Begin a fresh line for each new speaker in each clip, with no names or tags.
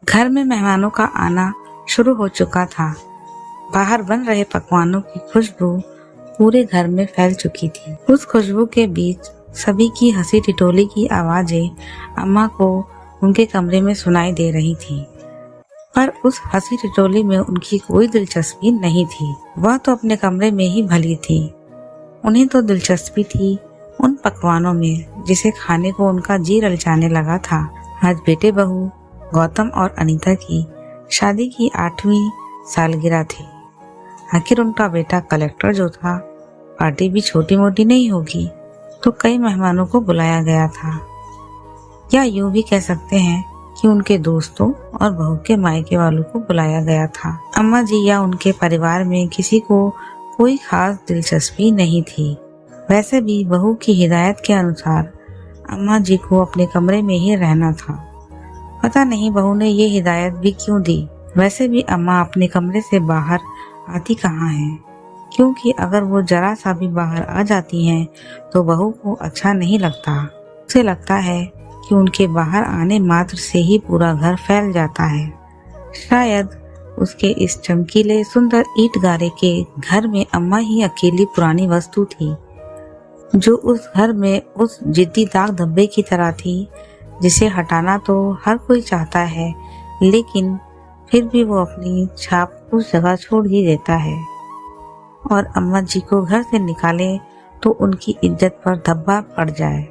घर में मेहमानों का आना शुरू हो चुका था। बाहर बन रहे पकवानों की खुशबू पूरे घर में फैल चुकी थी। उस खुशबू के बीच सभी की हंसी ठिठोली की आवाजें अम्मा को उनके कमरे में सुनाई दे रही थी, पर उस हंसी ठिठोली में उनकी कोई दिलचस्पी नहीं थी। वह तो अपने कमरे में ही भली थी। उन्हें तो दिलचस्पी थी उन पकवानों में जिसे खाने को उनका जी ललचाने लगा था। आज बेटे बहू गौतम और अनीता की शादी की 8वीं सालगिरह थी। आखिर उनका बेटा कलेक्टर जो था, पार्टी भी छोटी मोटी नहीं होगी, तो कई मेहमानों को बुलाया गया था। या यूं भी कह सकते हैं कि उनके दोस्तों और बहू के मायके वालों को बुलाया गया था। अम्मा जी या उनके परिवार में किसी को कोई खास दिलचस्पी नहीं थी। वैसे भी बहू की हिदायत के अनुसार अम्मा जी को अपने कमरे में ही रहना था। पता नहीं बहू ने ये हिदायत भी क्यों दी। वैसे भी अम्मा अपने कमरे से बाहर आती कहाँ हैं, क्योंकि अगर वो जरा सा भी बाहर आ जाती हैं तो बहू को अच्छा नहीं लगता। उसे लगता है कि उनके बाहर आने मात्र से ही पूरा घर फैल जाता है। शायद उसके इस चमकीले सुंदर ईंट गारे के घर में अम्मा ही अकेली पुरानी वस्तु थी, जो उस घर में उस जिद्दी दाग धब्बे की तरह थी, जिसे हटाना तो हर कोई चाहता है, लेकिन फिर भी वो अपनी छाप उस जगह छोड़ ही देता है। और अम्मा जी को घर से निकाले तो उनकी इज्जत पर धब्बा पड़ जाए।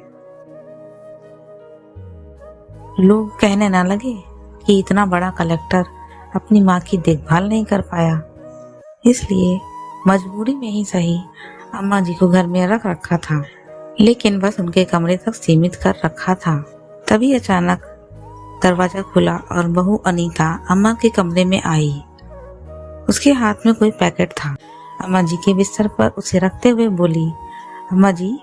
लोग कहने ना लगे कि इतना बड़ा कलेक्टर अपनी माँ की देखभाल नहीं कर पाया, इसलिए मजबूरी में ही सही अम्मा जी को घर में रख रखा था, लेकिन बस उनके कमरे तक सीमित कर रखा था। तभी अचानक दरवाजा खुला और बहू अनीता अम्मा के कमरे में आई। उसके हाथ में कोई पैकेट था। अम्मा जी के बिस्तर पर उसे रखते हुए बोली, अम्मा जी,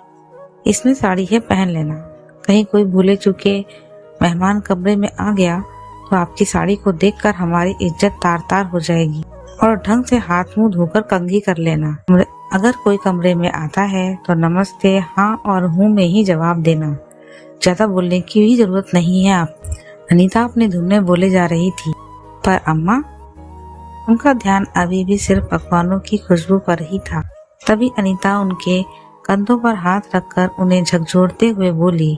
इसमें साड़ी है, पहन लेना। कहीं कोई भूले चुके मेहमान कमरे में आ गया तो आपकी साड़ी को देखकर हमारी इज्जत तार तार हो जाएगी। और ढंग से हाथ मुंह धोकर कंघी कर लेना। अगर कोई कमरे में आता है तो नमस्ते, हाँ और हूँ में ही जवाब देना। ज्यादा बोलने की भी जरूरत नहीं है। आप अनीता अपने धुन में बोले जा रही थी, पर अम्मा, उनका ध्यान अभी भी सिर्फ पकवानों की खुशबू पर ही था। तभी अनीता उनके कंधों पर हाथ रखकर उन्हें झकझोरते हुए बोली,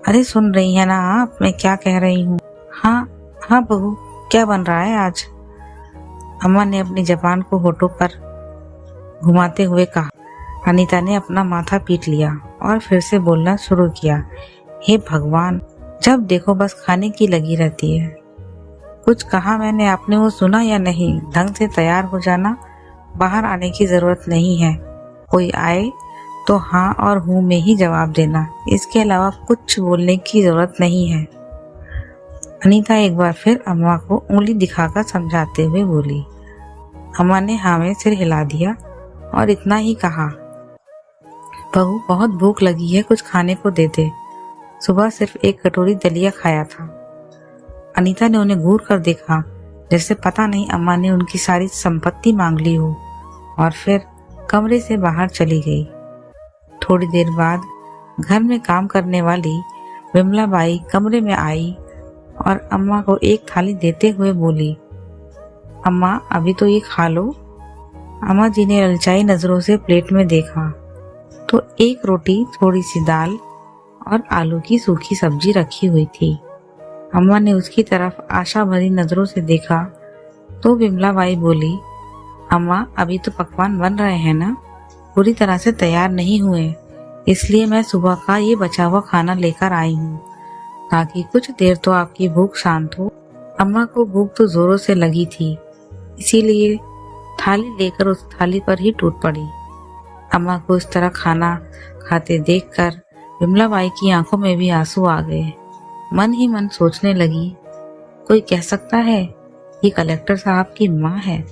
अरे सुन रही है ना आप, मैं क्या कह रही हूँ? हाँ हाँ बहू, क्या बन रहा है आज? अम्मा ने अपनी जबान को होठों पर घुमाते हुए कहा। अनीता ने अपना माथा पीट लिया और फिर से बोलना शुरू किया, हे भगवान, जब देखो बस खाने की लगी रहती है। कुछ कहा मैंने, आपने वो सुना या नहीं? ढंग से तैयार हो जाना, बाहर आने की जरूरत नहीं है। कोई आए तो हाँ और हूँ में ही जवाब देना, इसके अलावा कुछ बोलने की जरूरत नहीं है। अनीता एक बार फिर अम्मा को उंगली दिखाकर समझाते हुए बोली। अम्मा ने हाँ में सिर हिला दिया और इतना ही कहा, बहू बहुत भूख लगी है, कुछ खाने को दे दे। सुबह सिर्फ एक कटोरी दलिया खाया था। अनीता ने उन्हें घूर कर देखा, जैसे पता नहीं अम्मा ने उनकी सारी संपत्ति मांग ली हो, और फिर कमरे से बाहर चली गई। थोड़ी देर बाद घर में काम करने वाली विमला बाई कमरे में आई और अम्मा को एक थाली देते हुए बोली, अम्मा अभी तो ये खा लो। अम्मा जी ने ललचाई नजरों से प्लेट में देखा तो एक रोटी, थोड़ी सी दाल और आलू की सूखी सब्जी रखी हुई थी। अम्मा ने उसकी तरफ आशा भरी नजरों से देखा तो विमला बाई बोली, अम्मा अभी तो पकवान बन रहे हैं ना, पूरी तरह से तैयार नहीं हुए, इसलिए मैं सुबह का ये बचा हुआ खाना लेकर आई हूँ, ताकि कुछ देर तो आपकी भूख शांत हो। अम्मा को भूख तो जोरों से लगी थी, इसीलिए थाली लेकर उस थाली पर ही टूट पड़ी। अम्मा को इस तरह खाना खाते देखकर विमला बाई की आंखों में भी आंसू आ गए। मन ही मन सोचने लगी, कोई कह सकता है ये कलेक्टर साहब की माँ है,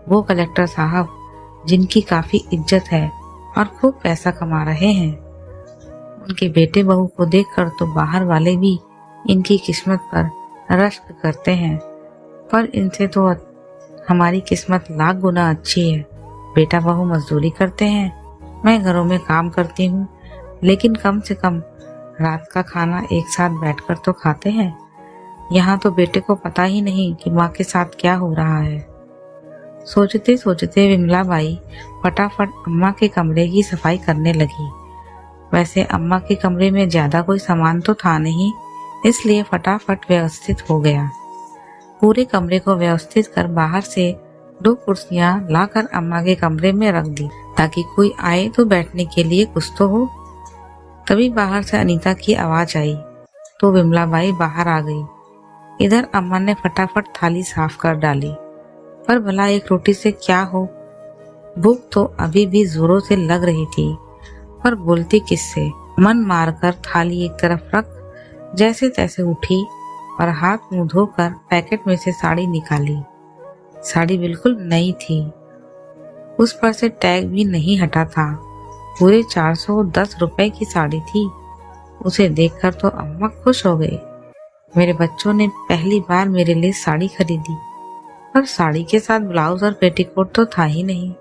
वो कलेक्टर साहब जिनकी काफी इज्जत है और खूब पैसा कमा रहे हैं। उनके बेटे बहू को देखकर तो बाहर वाले भी इनकी किस्मत पर रश्क करते हैं, पर इनसे तो हमारी किस्मत लाख गुना अच्छी है। बेटा बहू मजदूरी करते हैं, मैं घरों में काम करती हूँ, लेकिन कम से कम रात का खाना एक साथ बैठकर तो खाते हैं। यहाँ तो बेटे को पता ही नहीं कि माँ के साथ क्या हो रहा है। सोचते सोचते विमला बाई फटाफट अम्मा के कमरे की सफाई करने लगी। वैसे अम्मा के कमरे में ज्यादा कोई सामान तो था नहीं, इसलिए फटाफट व्यवस्थित हो गया। पूरे कमरे को व्यवस्थित कर बाहर से 2 कुर्सियां लाकर अम्मा के कमरे में रख दी, ताकि कोई आए तो बैठने के लिए कुछ तो हो। तभी बाहर से अनीता की आवाज आई तो विमला बाई बाहर आ गई। इधर अम्मा ने फटाफट थाली साफ कर डाली, पर भला एक रोटी से क्या हो। भूख तो अभी भी जोरों से लग रही थी, पर बोलती किससे। मन मारकर थाली एक तरफ रख जैसे तैसे उठी और हाथ मुंह धोकर पैकेट में से साड़ी निकाली। साड़ी बिल्कुल नई थी, उस पर से टैग भी नहीं हटा था। पूरे 410 रुपए की साड़ी थी। उसे देखकर तो अम्मा खुश हो गई। मेरे बच्चों ने पहली बार मेरे लिए साड़ी खरीदी, पर साड़ी के साथ ब्लाउज और पेटीकोट तो था ही नहीं,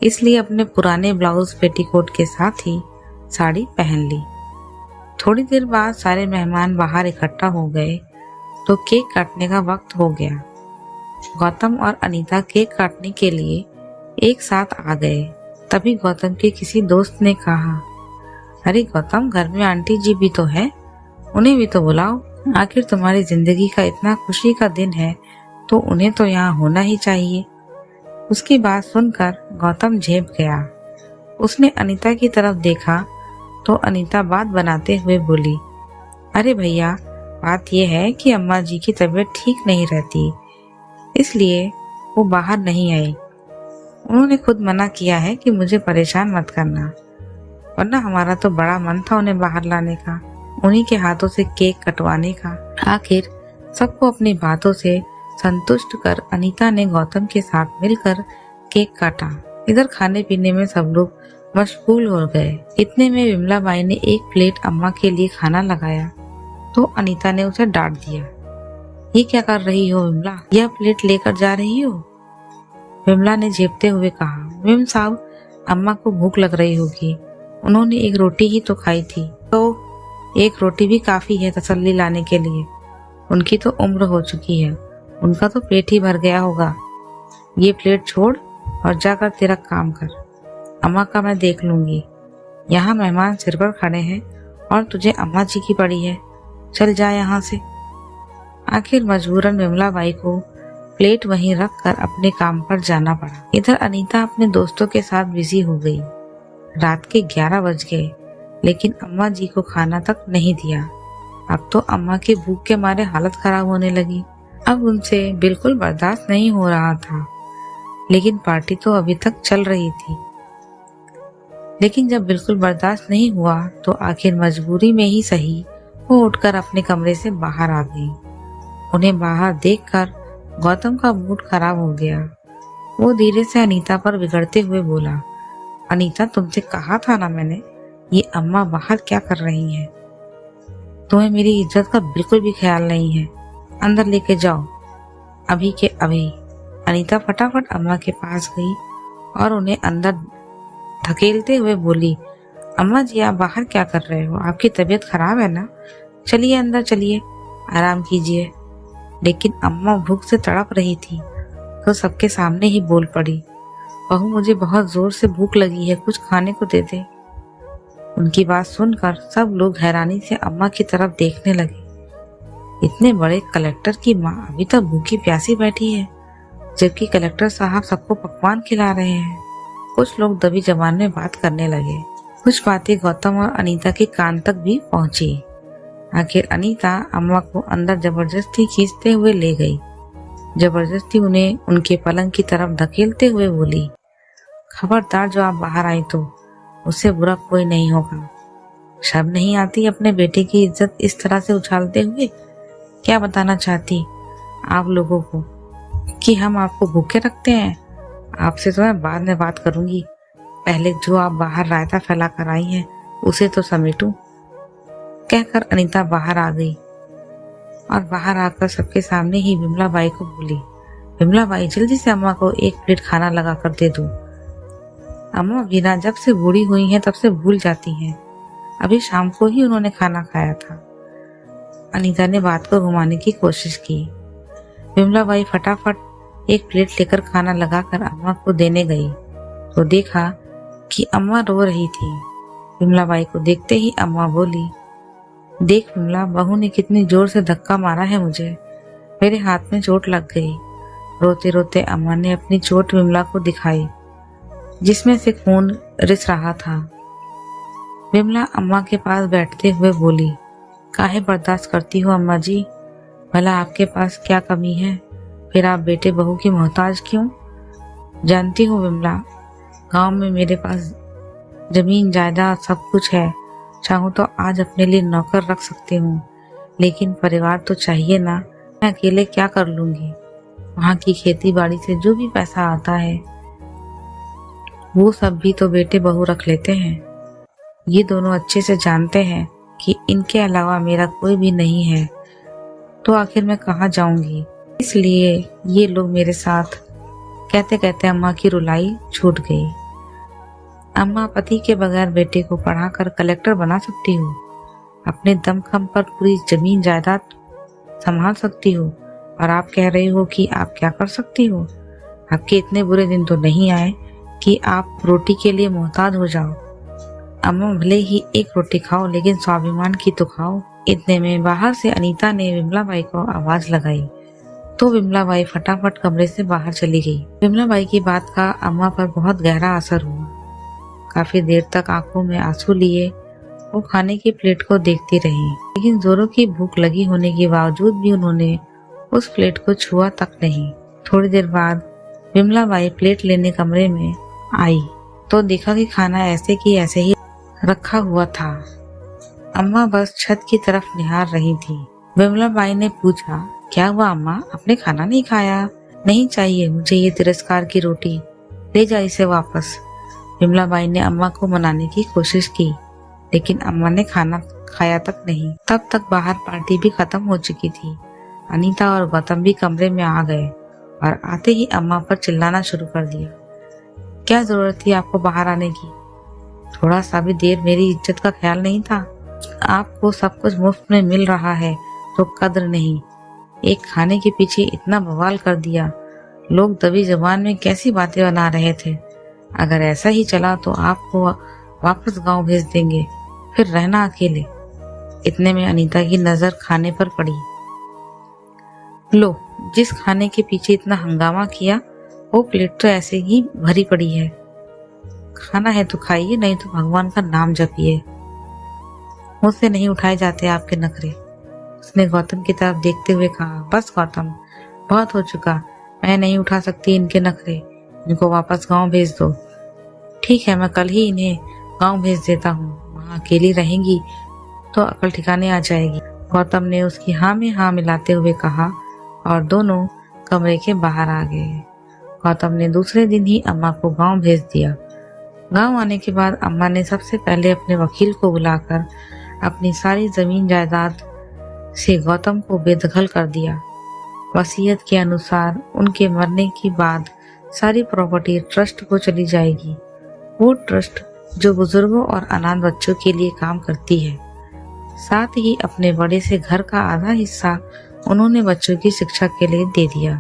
इसलिए अपने पुराने ब्लाउज पेटीकोट के साथ ही साड़ी पहन ली। थोड़ी देर बाद सारे मेहमान बाहर इकट्ठा हो गए तो केक काटने का वक्त हो गया। गौतम और अनीता केक काटने के लिए एक साथ आ गए। तभी गौतम के किसी दोस्त ने कहा, अरे गौतम, घर में आंटी जी भी तो है, उन्हें भी तो बुलाओ। आखिर तुम्हारी जिंदगी का इतना खुशी का दिन है तो उन्हें तो यहाँ होना ही चाहिए। उसकी बात सुनकर गौतम झेप गया। उसने अनीता की तरफ देखा तो अनीता बात बनाते हुए बोली, अरे भैया, बात यह है कि अम्मा जी की तबीयत ठीक नहीं रहती, इसलिए वो बाहर नहीं आई। उन्होंने खुद मना किया है कि मुझे परेशान मत करना, वरना हमारा तो बड़ा मन था उन्हें बाहर लाने का, उन्हीं के हाथों से केक कटवाने का। आखिर सबको अपनी बातों से संतुष्ट कर अनीता ने गौतम के साथ मिलकर केक काटा। इधर खाने पीने में सब लोग मशगूल हो गए। इतने में विमला बाई ने एक प्लेट अम्मा के लिए खाना लगाया तो अनीता ने उसे डांट दिया, ये क्या कर रही हो विमला, यह प्लेट लेकर जा रही हो? विमला ने झेपते हुए कहा, विम साहब, अम्मा को भूख लग रही होगी, उन्होंने एक रोटी ही तो खाई थी, तो एक रोटी भी काफी है तसल्ली लाने के लिए। उनकी तो उम्र हो चुकी है, उनका तो पेट ही भर गया होगा। ये प्लेट छोड़ और जाकर तेरा काम कर, अम्मा का मैं देख लूंगी। यहाँ मेहमान सिर पर खड़े हैं और तुझे अम्मा जी की पड़ी है, चल जा यहाँ से। आखिर मजबूरन विमला बाई को प्लेट वहीं रख कर अपने काम पर जाना पड़ा। इधर अनीता अपने दोस्तों के साथ बिजी हो गई। रात के 11 बज गए, लेकिन अम्मा जी को खाना तक नहीं दिया। अब तो अम्मा की भूख के मारे हालत खराब होने लगी। अब उनसे बिल्कुल बर्दाश्त नहीं हो रहा था, लेकिन पार्टी तो अभी तक चल रही थी। लेकिन जब बिल्कुल बर्दाश्त नहीं हुआ तो आखिर मजबूरी में ही सही वो उठकर अपने कमरे से बाहर आ गई। उन्हें बाहर देखकर गौतम का मूड खराब हो गया। वो धीरे से अनीता पर बिगड़ते हुए बोला, अनीता, तुमसे कहा था ना मैंने, ये अम्मा बाहर क्या कर रही हैं? तुम्हें मेरी इज्जत का बिल्कुल भी ख्याल नहीं है, अंदर लेके जाओ अभी के अभी। अनीता फटाफट अम्मा के पास गई और उन्हें अंदर धकेलते हुए बोली, अम्मा जी, आप बाहर क्या कर रहे हो? आपकी तबीयत खराब है ना? चलिए अंदर चलिए, आराम कीजिए। लेकिन अम्मा भूख से तड़प रही थी तो सबके सामने ही बोल पड़ी, बहू, मुझे बहुत जोर से भूख लगी है, कुछ खाने को दे दे। उनकी बात सुनकर सब लोग हैरानी से अम्मा की तरफ देखने लगे। इतने बड़े कलेक्टर की माँ अभी तक भूखी प्यासी बैठी है, जबकि कलेक्टर साहब सबको पकवान खिला रहे हैं। कुछ लोग दबी जबान में बात करने लगे। कुछ बातें गौतम और अनीता के कान तक भी पहुंची। आखिर अनीता अम्मा को अंदर जबरदस्ती खींचते हुए ले गई। जबरदस्ती उन्हें उनके पलंग की तरफ धकेलते हुए बोली, खबरदार, जो आप बाहर आई तो उससे बुरा कोई नहीं होगा। शर्म नहीं आती अपने बेटे की इज्जत इस तरह से उछालते हुए? क्या बताना चाहती आप लोगों को कि हम आपको भूखे रखते हैं? आपसे तो मैं बाद में बात करूंगी, पहले जो आप बाहर रायता फैला कर आई हैं उसे तो समेटूं। कहकर अनीता बाहर आ गई और बाहर आकर सबके सामने ही विमला बाई को बोली, विमला बाई, जल्दी से अम्मा को एक प्लेट खाना लगा कर दे दो। अम्मा बिना जब से बूढ़ी हुई हैं तब से भूल जाती हैं, अभी शाम को ही उन्होंने खाना खाया था। अनीता ने बात को घुमाने की कोशिश की। विमला बाई फटाफट एक प्लेट लेकर खाना लगाकर अम्मा को देने गई तो देखा कि अम्मा रो रही थी। विमला बाई को देखते ही अम्मा बोली, देख विमला, बहू ने कितनी जोर से धक्का मारा है मुझे, मेरे हाथ में चोट लग गई। रोते रोते अम्मा ने अपनी चोट विमला को दिखाई, जिसमें से खून रिस रहा था। विमला अम्मा के पास बैठते हुए बोली, काहे बर्दाश्त करती हो अम्मा जी, भला आपके पास क्या कमी है, फिर आप बेटे बहू की मोहताज क्यों? जानती हूँ विमला, गांव में मेरे पास जमीन जायदाद सब कुछ है, चाहूँ तो आज अपने लिए नौकर रख सकती हूँ, लेकिन परिवार तो चाहिए ना, मैं अकेले क्या कर लूंगी। वहाँ की खेती बाड़ी से जो भी पैसा आता है वो सब भी तो बेटे बहू रख लेते हैं। ये दोनों अच्छे से जानते हैं कि इनके अलावा मेरा कोई भी नहीं है, तो आखिर मैं कहाँ जाऊंगी। इसलिए ये लोग मेरे साथ। कहते कहते अम्मा की रुलाई छूट गई। अम्मा, पति के बगैर बेटे को पढ़ाकर कलेक्टर बना सकती हो, अपने दमखम पर पूरी जमीन जायदाद संभाल सकती हो, और आप कह रहे हो कि आप क्या कर सकती हो। आपके इतने बुरे दिन तो नहीं आए कि आप रोटी के लिए मोहताज हो जाओ। अम्मा, भले ही एक रोटी खाओ, लेकिन स्वाभिमान की तो खाओ। इतने में बाहर से अनीता ने विमला बाई को आवाज लगाई तो विमला बाई फटाफट कमरे से बाहर चली गई। विमला बाई की बात का अम्मा पर बहुत गहरा असर हुआ। काफी देर तक आंखों में आंसू लिए वो खाने की प्लेट को देखती रही, लेकिन जोरों की भूख लगी होने के बावजूद भी उन्होंने उस प्लेट को छुआ तक नहीं। थोड़ी देर बाद विमला बाई प्लेट लेने कमरे में आई तो देखा कि खाना ऐसे की ऐसे ही रखा हुआ था। अम्मा बस छत की तरफ निहार रही थी। विमला बाई ने पूछा, क्या हुआ अम्मा, आपने खाना नहीं खाया? नहीं चाहिए मुझे ये तिरस्कार की रोटी, ले जा इसे वापस। विमला बाई ने अम्मा को मनाने की कोशिश की, लेकिन अम्मा ने खाना खाया तक नहीं। तब तक बाहर पार्टी भी खत्म हो चुकी थी। अनीता और गौतम भी कमरे में आ गए और आते ही अम्मा पर चिल्लाना शुरू कर दिया। क्या जरूरत थी आपको बाहर आने की? थोड़ा सा भी देर मेरी इज्जत का ख्याल नहीं था? आपको सब कुछ मुफ्त में मिल रहा है तो कद्र नहीं। एक खाने के पीछे इतना बवाल कर दिया। लोग दबी जबान में कैसी बातें बना रहे थे। अगर ऐसा ही चला तो आपको वापस गांव भेज देंगे, फिर रहना अकेले। इतने में अनीता की नजर खाने पर पड़ी। लो, जिस खाने के पीछे इतना हंगामा किया वो प्लेट तो ऐसे ही भरी पड़ी है। खाना है तो खाइए, नहीं तो भगवान का नाम जपिए। मुझसे नहीं उठाए जाते आपके नखरे। उसने गौतम की तरफ देखते हुए कहा, बस गौतम, बहुत हो चुका, मैं नहीं उठा सकती इनके नखरे, इनको वापस गांव भेज दो। ठीक है, मैं कल ही इन्हें गांव भेज देता हूँ, वहाँ अकेली रहेंगी तो अकल ठिकाने आ जाएगी। गौतम ने उसकी हाँ में हाँ मिलाते हुए कहा और दोनों कमरे के बाहर आ गए। गौतम ने दूसरे दिन ही अम्मा को गांव भेज दिया। गांव आने के बाद अम्मा ने सबसे पहले अपने वकील को बुलाकर अपनी सारी जमीन जायदाद से गौतम को बेदखल कर दिया। वसीयत के अनुसार उनके मरने के बाद सारी प्रॉपर्टी ट्रस्ट को चली जाएगी, वो ट्रस्ट जो बुजुर्गों और अनाथ बच्चों के लिए काम करती है। साथ ही अपने बड़े से घर का आधा हिस्सा उन्होंने बच्चों की शिक्षा के लिए दे दिया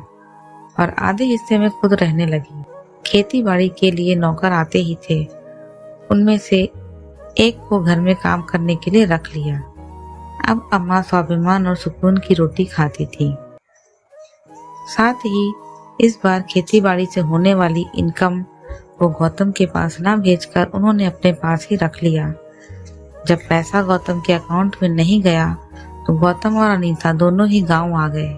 और आधे हिस्से में खुद रहने लगी। खेती बाड़ी के लिए नौकर आते ही थे, उनमें से एक को घर में काम करने के लिए रख लिया। अब अम्मा स्वाभिमान और सुकून की रोटी खाती थी। साथ ही इस बार खेती बाड़ी से होने वाली इनकम को गौतम के पास ना भेजकर उन्होंने अपने पास ही रख लिया। जब पैसा गौतम के अकाउंट में नहीं गया तो गौतम और अनीता दोनों ही गांव आ गए।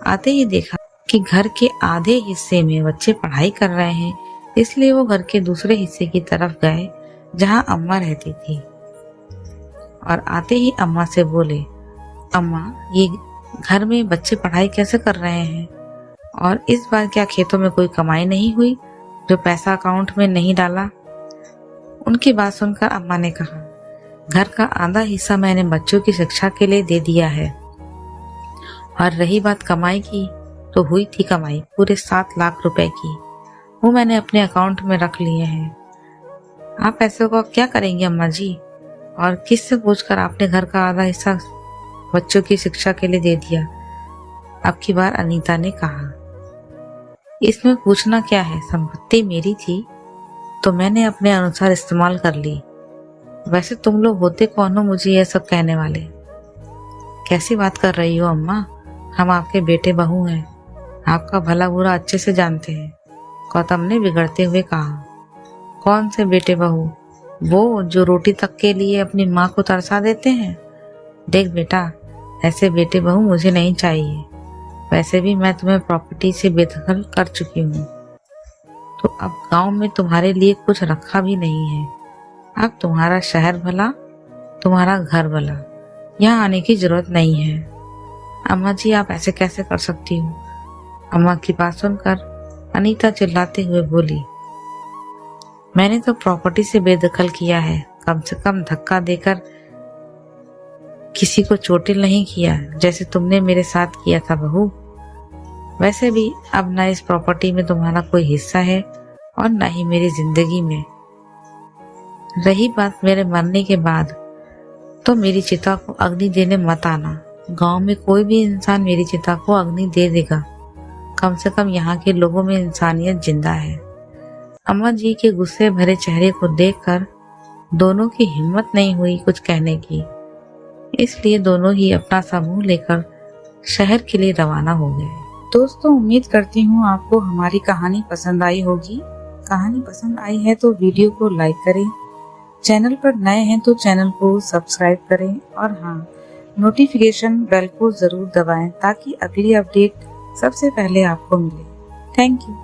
आते ही देखा कि घर के आधे हिस्से में बच्चे पढ़ाई कर रहे हैं, इसलिए वो घर के दूसरे हिस्से की तरफ गए जहां अम्मा रहती थी और आते ही अम्मा से बोले, अम्मा, ये घर में बच्चे पढ़ाई कैसे कर रहे हैं? और इस बार क्या खेतों में कोई कमाई नहीं हुई जो पैसा अकाउंट में नहीं डाला? उनकी बात सुनकर अम्मा ने कहा, घर का आधा हिस्सा मैंने बच्चों की शिक्षा के लिए दे दिया है, और रही बात कमाई की, तो हुई थी कमाई पूरे 7 लाख रुपए की, वो मैंने अपने अकाउंट में रख लिए हैं। आप पैसों को क्या करेंगे अम्मा जी? और किससे पूछकर आपने घर का आधा हिस्सा बच्चों की शिक्षा के लिए दे दिया। अब की बार अनीता ने कहा, इसमें पूछना क्या है, संपत्ति मेरी थी तो मैंने अपने अनुसार इस्तेमाल कर ली। वैसे तुम लोग होते कौन हो मुझे यह सब कहने वाले? कैसी बात कर रही हो अम्मा, हम आपके बेटे बहू हैं, आपका भला बुरा अच्छे से जानते हैं, गौतम ने बिगड़ते हुए कहा। कौन से बेटे बहू? वो जो रोटी तक के लिए अपनी माँ को तरसा देते हैं। देख बेटा, ऐसे बेटे बहू मुझे नहीं चाहिए। वैसे भी मैं तुम्हें प्रॉपर्टी से बेदखल कर चुकी हूँ, तो अब गांव में तुम्हारे लिए कुछ रखा भी नहीं है। अब तुम्हारा शहर भला, तुम्हारा घर भला, यहाँ आने की जरूरत नहीं है। अम्मा जी, आप ऐसे कैसे कर सकती हो? अम्मा की बात सुनकर अनीता चिल्लाते हुए बोली, मैंने तो प्रॉपर्टी से बेदखल किया है, कम से कम धक्का देकर किसी को चोटिल नहीं किया जैसे तुमने मेरे साथ किया था बहू। वैसे भी अब न इस प्रॉपर्टी में तुम्हारा कोई हिस्सा है और न ही मेरी जिंदगी में। रही बात मेरे मरने के बाद, तो मेरी चिता को अग्नि देने मत आना। गांव में कोई भी इंसान मेरी चिता को अग्नि दे देगा। कम से कम यहाँ के लोगों में इंसानियत जिंदा है। अम्मा जी के गुस्से भरे चेहरे को देखकर दोनों की हिम्मत नहीं हुई कुछ कहने की, इसलिए दोनों ही अपना समूह लेकर शहर के लिए रवाना हो गए। दोस्तों, उम्मीद करती हूँ आपको हमारी कहानी पसंद आई होगी। कहानी पसंद आई है तो वीडियो को लाइक करें, चैनल पर नए हैं तो चैनल को सब्सक्राइब करें और हाँ, नोटिफिकेशन बेल को जरूर दबाएं ताकि अगली अपडेट सबसे पहले आपको मिले। Thank you.